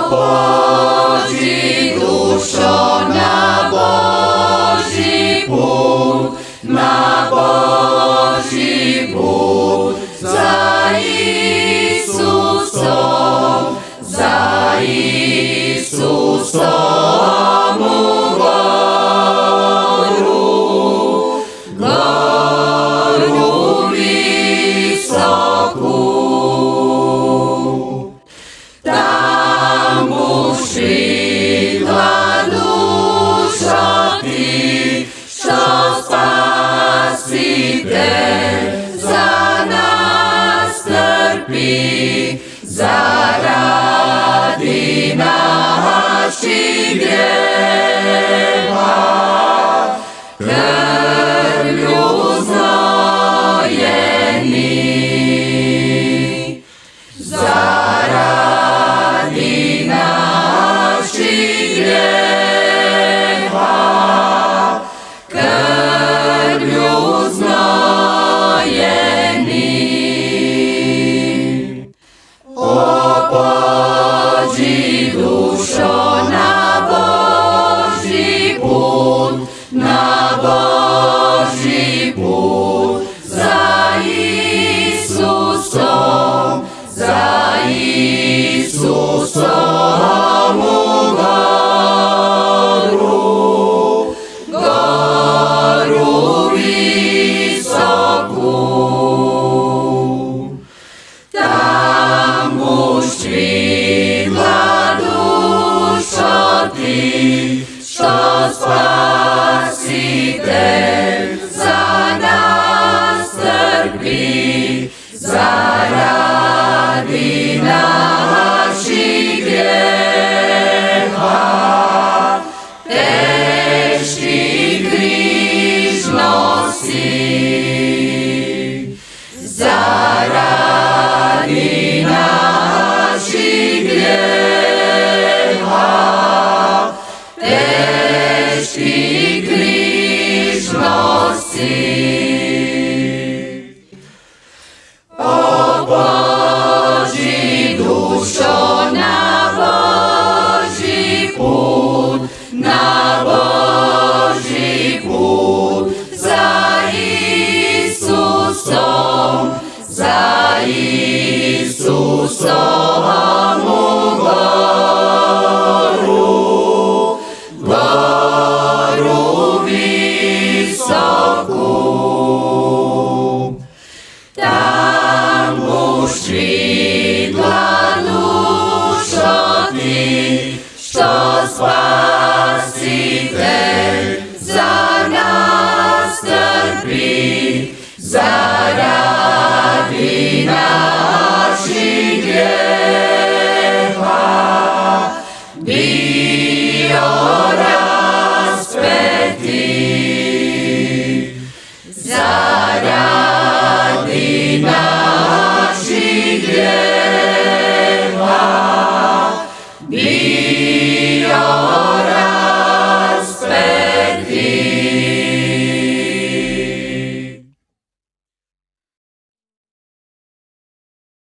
Pođi dušo na Božji put, na Božji put, za Isusom, za Isusom u goru visoku. Tamo švigla dušo ti, što Spasitelj za nas trpi, zaradi naših grijeha, krvlju znojeni, zaradi naših grijeha, krvlju znojeni. Pođi dušo na Božji put, na Božji put, za Isusom, za Isusom u goru visoku. Tamo švigla dušo ti, što Spasitelj za nas trpi, zaradi naših grijeha, teški križ nosi, zaradi naših grijeha, teški križ nosi. Pođi dušo na Božji put, na Božji put, za Isusom, za Isusom u goru visoku. Tamo švigla dušo ti, što Spasitelj za nas trpi, zaradi nas.